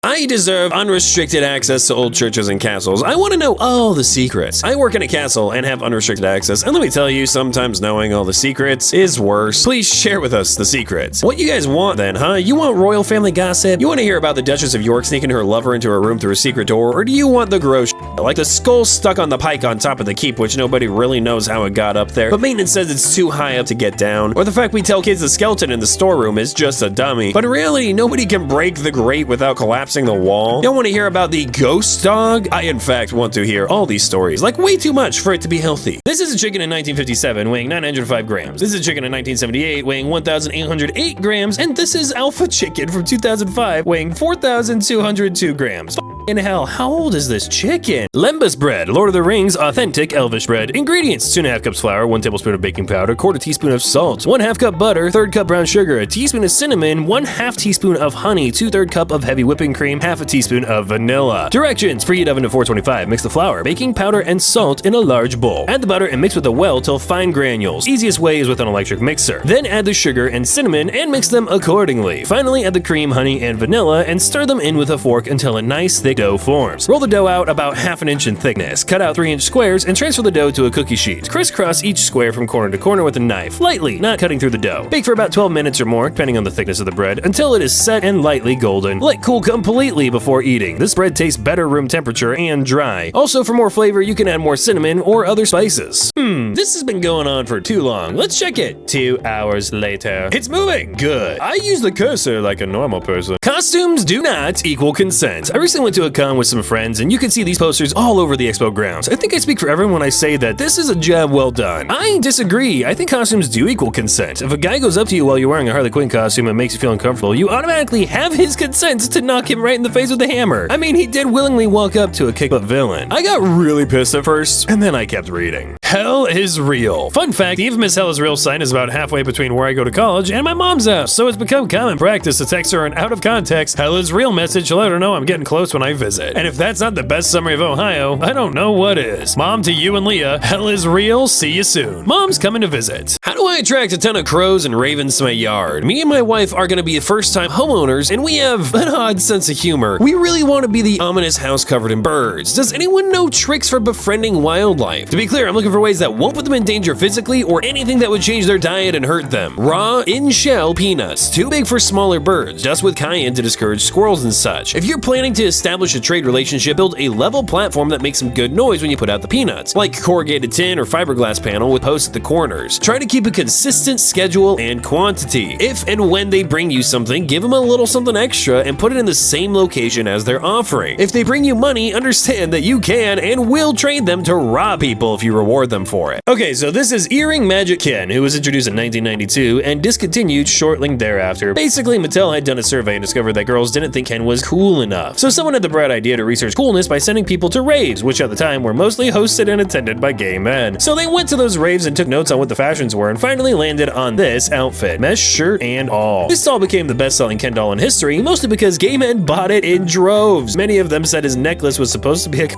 I deserve unrestricted access to old churches and castles. I want to know all the secrets. I work in a castle and have unrestricted access, and let me tell you, sometimes knowing all the secrets is worse. Please share with us the secrets. What you guys want then, huh? You want royal family gossip? You want to hear about the Duchess of York sneaking her lover into her room through a secret door? Or do you want the gross shit, like the skull stuck on the pike on top of the keep, which nobody really knows how it got up there, but maintenance says it's too high up to get down? Or the fact we tell kids the skeleton in the storeroom is just a dummy, but in reality, nobody can break the grate without collapsing the wall? You don't want to hear about the ghost dog? I in fact want to hear all these stories, like way too much for it to be healthy. This is a chicken in 1957 weighing 905 grams. This is a chicken in 1978 weighing 1,808 grams, and this is alpha chicken from 2005 weighing 4,202 grams. In hell, how old is this chicken? Lembas bread, Lord of the Rings, authentic Elvish bread. Ingredients: 2.5 cups flour, 1 tablespoon of baking powder, 1/4 teaspoon of salt, 1/2 cup butter, 1/3 cup brown sugar, a teaspoon of cinnamon, 1/2 teaspoon of honey, 2/3 cup of heavy whipping cream, 1/2 teaspoon of vanilla. Directions: preheat oven to 425. Mix the flour, baking powder, and salt in a large bowl. Add the butter and mix with a well till fine granules. Easiest way is with an electric mixer. Then add the sugar and cinnamon and mix them accordingly. Finally, add the cream, honey, and vanilla and stir them in with a fork until a nice thick dough forms. Roll the dough out about 1/2 inch in thickness. Cut out 3-inch squares and transfer the dough to a cookie sheet. Crisscross each square from corner to corner with a knife, lightly, not cutting through the dough. Bake for about 12 minutes or more, depending on the thickness of the bread, until it is set and lightly golden. Let cool completely before eating. This bread tastes better room temperature and dry. Also, for more flavor, you can add more cinnamon or other spices. This has been going on for too long. Let's check it. 2 hours later. It's moving. Good. I use the cursor like a normal person. Costumes do not equal consent. I recently went to a con with some friends, and you can see these posters all over the expo grounds. I think I speak for everyone when I say that this is a job well done. I disagree. I think costumes do equal consent. If a guy goes up to you while you're wearing a Harley Quinn costume and makes you feel uncomfortable, you automatically have his consent to knock him right in the face with a hammer. I mean, he did willingly walk up to a kick-butt villain. I got really pissed at first, and then I kept reading. Hell is real. Fun fact, the infamous Hell is real sign is about halfway between where I go to college and my mom's house, so it's become common practice to text her an out-of-context Hell is real message to let her know I'm getting close when I visit. And if that's not the best summary of Ohio, I don't know what is. Mom, to you and Leah, hell is real, see you soon. Mom's coming to visit. How do I attract a ton of crows and ravens to my yard? Me and my wife are gonna be first-time homeowners, and we have an odd sense of humor. We really want to be the ominous house covered in birds. Does anyone know tricks for befriending wildlife? To be clear, I'm looking for ways that won't put them in danger physically or anything that would change their diet and hurt them. Raw, in-shell peanuts. Too big for smaller birds, just with cayenne to discourage squirrels and such. If you're planning to establish a trade relationship, build a level platform that makes some good noise when you put out the peanuts, like corrugated tin or fiberglass panel with posts at the corners. Try to keep a consistent schedule and quantity. If and when they bring you something, give them a little something extra and put it in the same location as they're offering. If they bring you money, understand that you can and will trade them to raw people if you reward them for it. Okay, so this is Earring Magic Ken, who was introduced in 1992 and discontinued shortly thereafter. Basically, Mattel had done a survey and discovered that girls didn't think Ken was cool enough. So someone had the bright idea to research coolness by sending people to raves, which at the time were mostly hosted and attended by gay men. So they went to those raves and took notes on what the fashions were and finally landed on this outfit, mesh shirt and all. This doll became the best-selling Ken doll in history, mostly because gay men bought it in droves. Many of them said his necklace was supposed to be a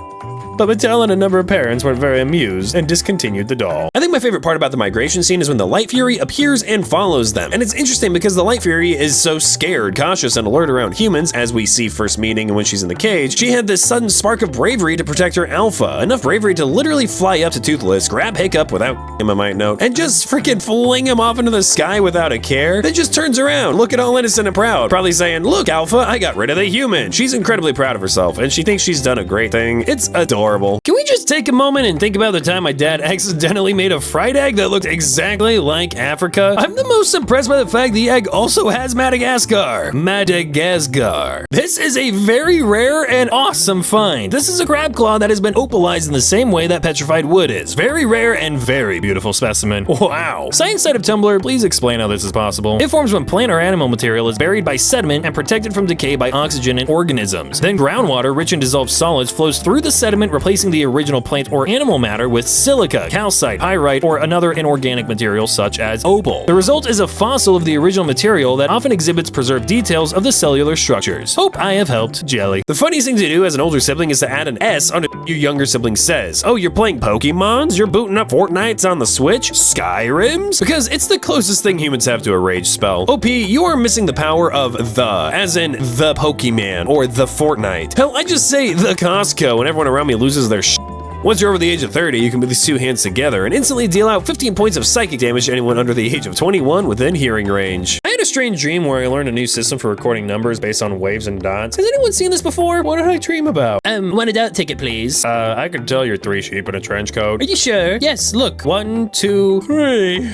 but Mattel and a number of parents were very amused and discontinued the doll. I think my favorite part about the migration scene is when the Light Fury appears and follows them. And it's interesting because the Light Fury is so scared, cautious, and alert around humans, as we see first meeting and when she's in the cage. She had this sudden spark of bravery to protect her alpha, enough bravery to literally fly up to Toothless, grab Hiccup without him, I might note, and just freaking fling him off into the sky without a care. Then just turns around, looking all innocent and proud, probably saying, "Look, Alpha, I got rid of the human." She's incredibly proud of herself, and she thinks she's done a great thing. It's adorable. Can we just take a moment and think about the time my dad accidentally made a fried egg that looked exactly like Africa? I'm the most impressed by the fact the egg also has Madagascar. Madagascar. This is a very rare and awesome find. This is a crab claw that has been opalized in the same way that petrified wood is. Very rare and very beautiful specimen. Wow. Science site of Tumblr, please explain how this is possible. It forms when plant or animal material is buried by sediment and protected from decay by oxygen and organisms. Then groundwater, rich in dissolved solids, flows through the sediment, replacing the original original plant or animal matter with silica, calcite, pyrite, or another inorganic material such as opal. The result is a fossil of the original material that often exhibits preserved details of the cellular structures. Hope I have helped, Jelly. The funniest thing to do as an older sibling is to add an S on your younger sibling says. Oh, you're playing Pokemons? You're booting up Fortnites on the Switch? Skyrims? Because it's the closest thing humans have to a rage spell. OP, you are missing the power of the, as in the Pokemon or the Fortnite. Hell, I just say the Costco and everyone around me loses their shit. Once you're over the age of 30, you can put these two hands together and instantly deal out 15 points of psychic damage to anyone under the age of 21 within hearing range. I had a strange dream where I learned a new system for recording numbers based on waves and dots. Has anyone seen this before? What did I dream about? One adult ticket, please. I could tell you're 3 sheep in a trench coat. Are you sure? Yes, look. 1, 2, 3.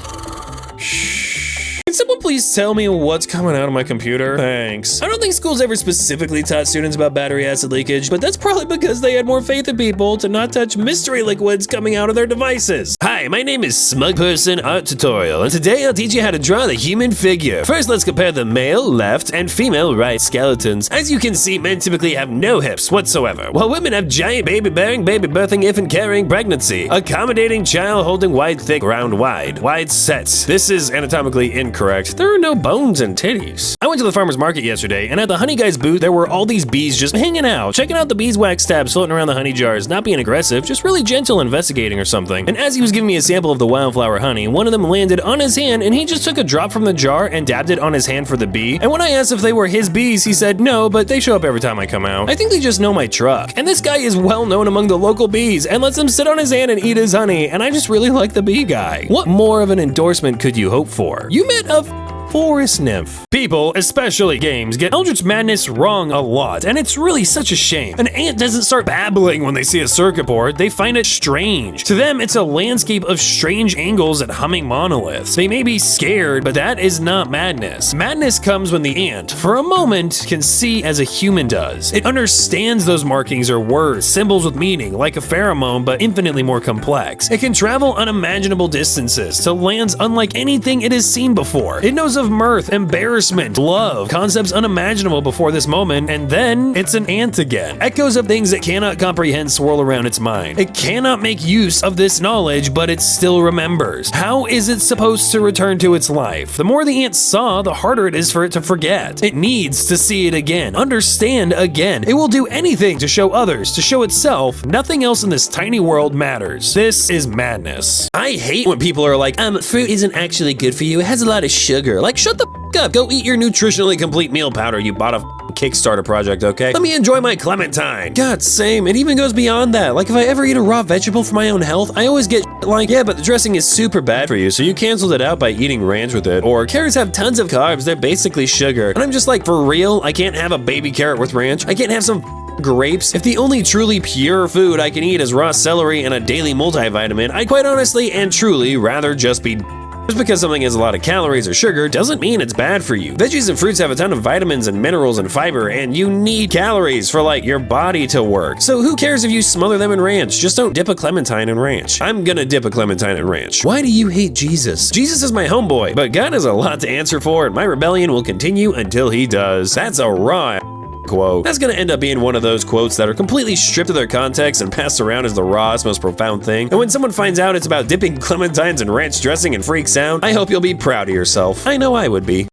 Shh. Can someone please tell me what's coming out of my computer? Thanks. I don't think school's ever specifically taught students about battery acid leakage, but that's probably because they had more faith in people to not touch mystery liquids coming out of their devices. Hi, my name is Smug Person Art Tutorial, and today I'll teach you how to draw the human figure. First, let's compare the male left and female right skeletons. As you can see, men typically have no hips whatsoever, while women have giant baby-bearing, baby-birthing, infant-carrying pregnancy, accommodating child holding wide, thick, round, wide sets. This is anatomically incorrect. There are no bones and titties. I went to the farmer's market yesterday, and at the honey guy's booth, there were all these bees just hanging out, checking out the beeswax tabs floating around the honey jars, not being aggressive, just really gentle investigating or something. And as he was giving me a sample of the wildflower honey, one of them landed on his hand, and he just took a drop from the jar and dabbed it on his hand for the bee. And when I asked if they were his bees, he said, no, but they show up every time I come out. I think they just know my truck. And this guy is well known among the local bees and lets them sit on his hand and eat his honey, and I just really like the bee guy. What more of an endorsement could you hope for? You met a forest nymph. People, especially games, get Eldritch Madness wrong a lot, and it's really such a shame. An ant doesn't start babbling when they see a circuit board, they find it strange. To them, it's a landscape of strange angles and humming monoliths. They may be scared, but that is not madness. Madness comes when the ant, for a moment, can see as a human does. It understands those markings or words, symbols with meaning, like a pheromone, but infinitely more complex. It can travel unimaginable distances to lands unlike anything it has seen before. It knows of mirth, embarrassment, love, concepts unimaginable before this moment, and then it's an ant again. Echoes of things it cannot comprehend swirl around its mind. It cannot make use of this knowledge, but it still remembers. How is it supposed to return to its life? The more the ant saw, the harder it is for it to forget. It needs to see it again, understand again. It will do anything to show others, to show itself. Nothing else in this tiny world matters. This is madness. I hate when people are like, fruit isn't actually good for you. It has a lot of sugar. Like, shut the f up. Go eat your nutritionally complete meal powder you bought a Kickstarter project, okay? Let me enjoy my clementine. God, same. It even goes beyond that. Like, if I ever eat a raw vegetable for my own health, I always get like, yeah, but the dressing is super bad for you, so you canceled it out by eating ranch with it. Or carrots have tons of carbs. They're basically sugar. And I'm just like, for real? I can't have a baby carrot with ranch? I can't have some grapes? If the only truly pure food I can eat is raw celery and a daily multivitamin, I'd quite honestly and truly rather just be just because something has a lot of calories or sugar doesn't mean it's bad for you. Veggies and fruits have a ton of vitamins and minerals and fiber, and you need calories for like your body to work. So who cares if you smother them in ranch? Just don't dip a clementine in ranch. I'm gonna dip a clementine in ranch. Why do you hate Jesus? Jesus is my homeboy, but God has a lot to answer for, and my rebellion will continue until he does. That's a raw quote. That's gonna end up being one of those quotes that are completely stripped of their context and passed around as the rawest, most profound thing. And when someone finds out it's about dipping clementines in ranch dressing and freaks out, I hope you'll be proud of yourself. I know I would be.